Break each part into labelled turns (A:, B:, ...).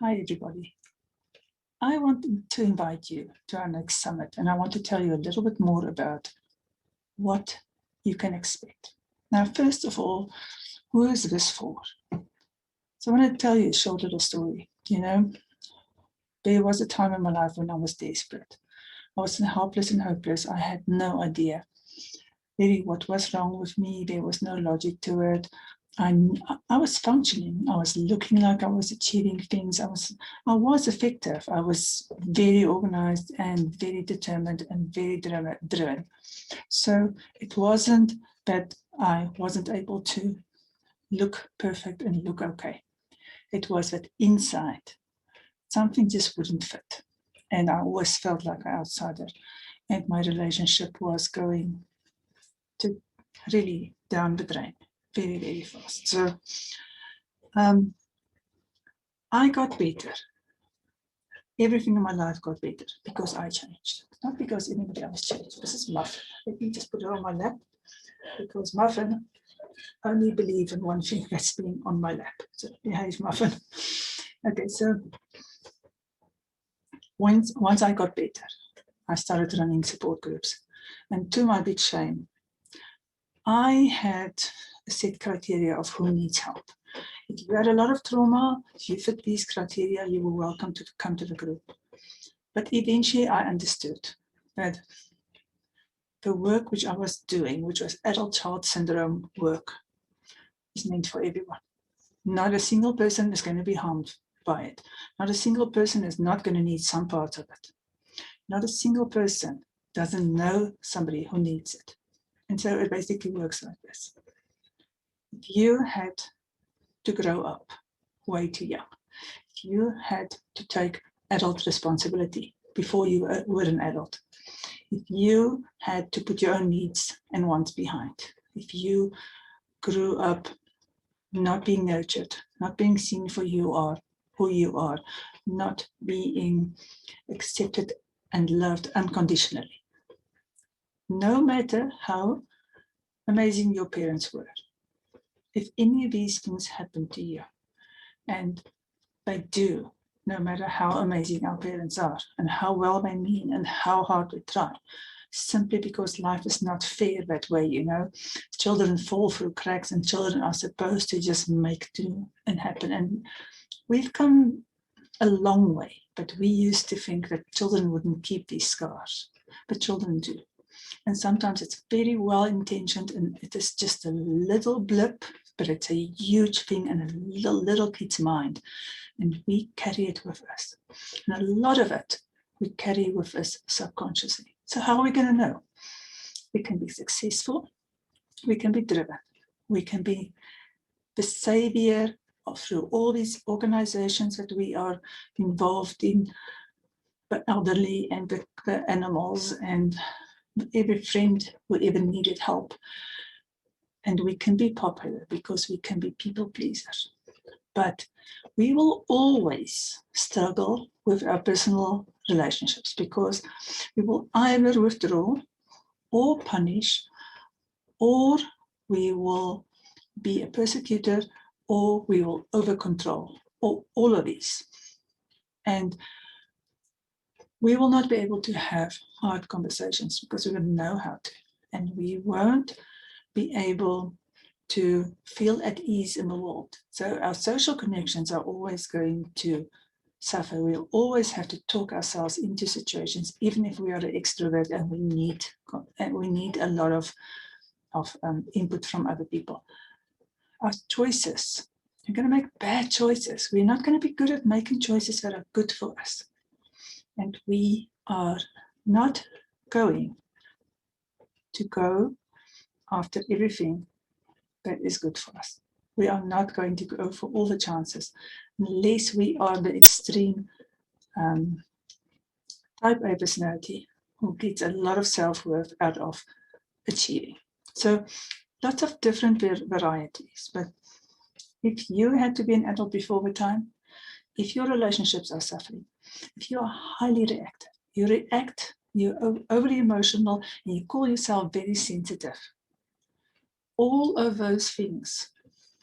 A: Hi, everybody. I want to invite you to our next summit, and I want to tell you a little bit more about what you can expect. Now, first of all, who is this for? So I want to tell you a short little story. There was a time in my life when I was desperate. I was helpless and hopeless. I had no idea really what was wrong with me. There was no logic to it. I was functioning. I was looking like I was achieving things. I was effective. I was very organized and very determined and very driven. So it wasn't that I wasn't able to look perfect and look okay. It was that inside something just wouldn't fit. And I always felt like an outsider. And my relationship was going to really down the drain very, very fast. So I got better. Everything in my life got better because I changed, not because anybody else changed. This is Muffin. Let me just put her on my lap because Muffin only believes in one thing, that's being on my lap. So behave, Muffin. Okay, so once I got better, I started running support groups. And to my big shame, I had a set criteria of who needs help. If you had a lot of trauma, if you fit these criteria, you were welcome to come to the group. But eventually I understood that the work which I was doing, which was adult child syndrome work, is meant for everyone. Not a single person is going to be harmed by it. Not a single person is not going to need some part of it. Not a single person doesn't know somebody who needs it. And so it basically works like this. If you had to grow up way too young, if you had to take adult responsibility before you were an adult, if you had to put your own needs and wants behind, if you grew up not being nurtured, not being seen for who you are, not being accepted and loved unconditionally, no matter how amazing your parents were, if any of these things happen to you, and they do, no matter how amazing our parents are and how well they mean and how hard they try, simply because life is not fair that way, Children fall through cracks and children are supposed to just make do and happen. And we've come a long way, but we used to think that children wouldn't keep these scars, but children do. And sometimes it's very well intentioned and it is just a little blip, but it's a huge thing in a little kid's mind. And we carry it with us. And a lot of it we carry with us subconsciously. So how are we going to know? We can be successful. We can be driven. We can be the savior through all these organizations that we are involved in, the elderly and the animals and every friend who ever needed help. And we can be popular because we can be people pleasers. But we will always struggle with our personal relationships because we will either withdraw or punish, or we will be a persecutor, or we will over-control, or all of these. And we will not be able to have hard conversations because we don't know how to. And we won't be able to feel at ease in the world. So our social connections are always going to suffer. We'll always have to talk ourselves into situations, even if we are an extrovert and we need a lot of input from other people. Our choices, we're going to make bad choices. We're not going to be good at making choices that are good for us. And we are not going to go after everything that is good for us. We are not going to go for all the chances unless we are the extreme type A personality who gets a lot of self-worth out of achieving. So lots of different varieties. But if you had to be an adult before the time, if your relationships are suffering, if you are highly reactive, you react, you're overly emotional, and you call yourself very sensitive, all of those things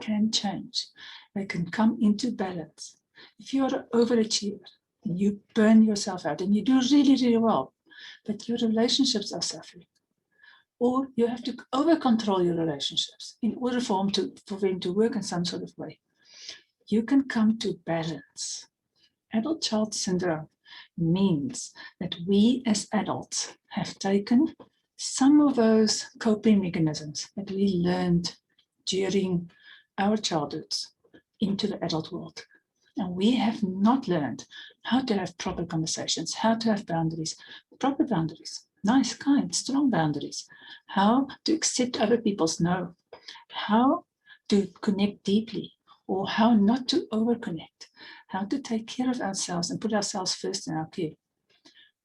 A: can change. They can come into balance. If you're an overachiever and you burn yourself out and you do really, really well, but your relationships are suffering, or you have to over-control your relationships in order for them to work in some sort of way, you can come to balance. Adult-child syndrome means that we as adults have taken some of those coping mechanisms that we learned during our childhoods into the adult world. And we have not learned how to have proper conversations, how to have boundaries, proper boundaries, nice, kind, strong boundaries, how to accept other people's no, how to connect deeply, or how not to overconnect, how to take care of ourselves and put ourselves first in our care.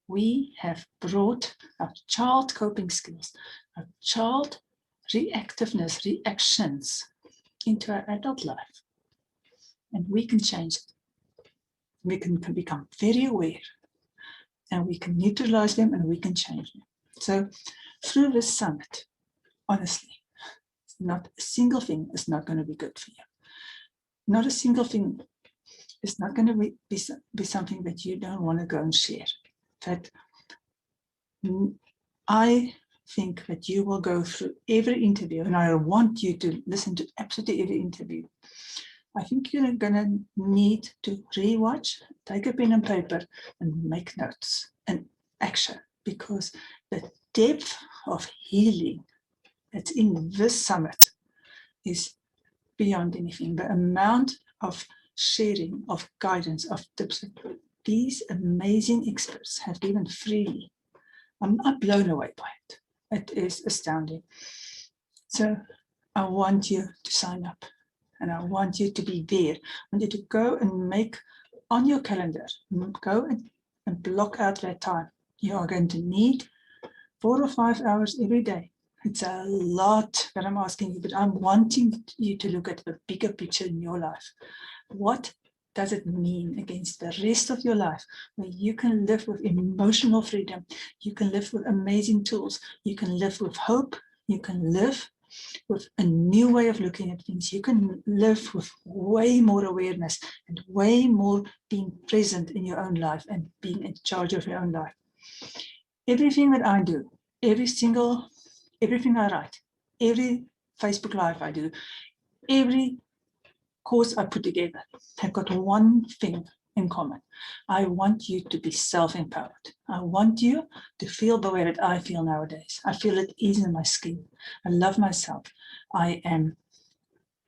A: We have brought our child coping skills, our child reactiveness, reactions into our adult life. And we can change it. We can become very aware, and we can neutralize them, and we can change them. So through this summit, honestly, not a single thing is not going to be good for you. Not a single thing is not going to be something that you don't want to go and share. That I think that you will go through every interview, and I want you to listen to absolutely every interview. I think you're going to need to rewatch, take a pen and paper, and make notes and action, because the depth of healing that's in this summit is beyond anything. The amount of sharing, of guidance, of tips that these amazing experts have given freely, I'm blown away by it. It is astounding. So I want you to sign up, and I want you to be there. I want you to go and make on your calendar, go and block out that time. You are going to need 4 or 5 hours every day. It's a lot that I'm asking you, but I'm wanting you to look at the bigger picture in your life. What does it mean against the rest of your life, where you can live with emotional freedom, you can live with amazing tools, you can live with hope, you can live with a new way of looking at things, you can live with way more awareness and way more being present in your own life and being in charge of your own life. Everything that I do, everything I write, every Facebook Live I do, every course I put together have got one thing in common. I want you to be self-empowered. I want you to feel the way that I feel nowadays. I feel at ease in my skin. I love myself. I am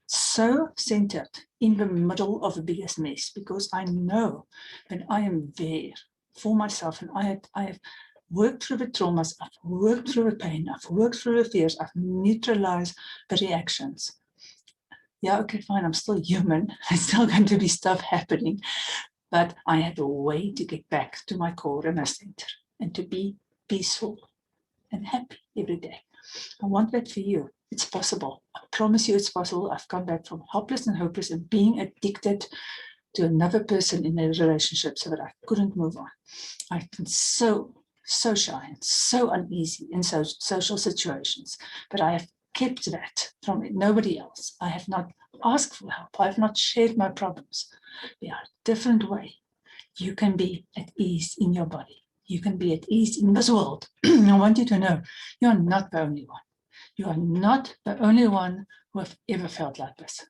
A: so centered in the middle of the biggest mess, because I know that I am there for myself, and I have worked through the traumas, I've worked through the pain, I've worked through the fears, I've neutralized the reactions. Yeah, okay, fine, I'm still human. There's still going to be stuff happening, but I have a way to get back to my core and my center and to be peaceful and happy every day. I want that for you. It's possible. I promise you it's possible. I've come back from helpless and hopeless and being addicted to another person in a relationship so that I couldn't move on. I've been so shy and so uneasy in social situations, but I have kept that from nobody else. I have not asked for help. I have not shared my problems. There are a different way. You can be at ease in your body. You can be at ease in this world. I want you to know you are not the only one. You are not the only one who have ever felt like this.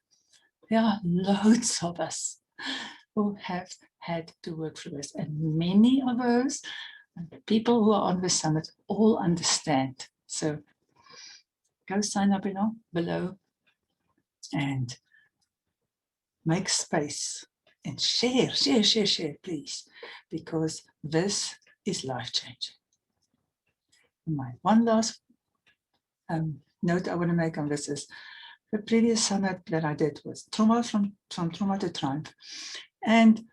A: There are loads of us who have had to work through this, and many of those people who are on the summit all understand. So go sign up below and make space and share, please, because this is life-changing. My one last note I want to make on this is the previous summit that I did was trauma from trauma to triumph. And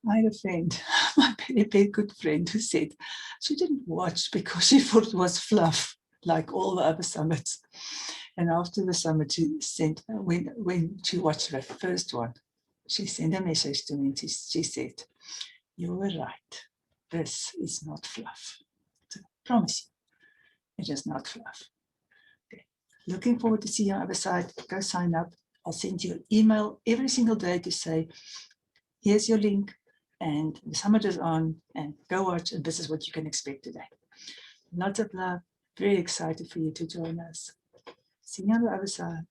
A: I had a friend, my very good friend, who said she didn't watch because she thought it was fluff, like all the other summits. And after the summit, she sent, when she watched the first one, she sent a message to me and she said, "You were right. This is not fluff." So I promise you, it is not fluff. Okay. Looking forward to see you on the other side. Go sign up. I'll send you an email every single day to say, here's your link, and the summit is on, and go watch, and this is what you can expect today. Lots of love. Very excited for you to join us. See you on the other side.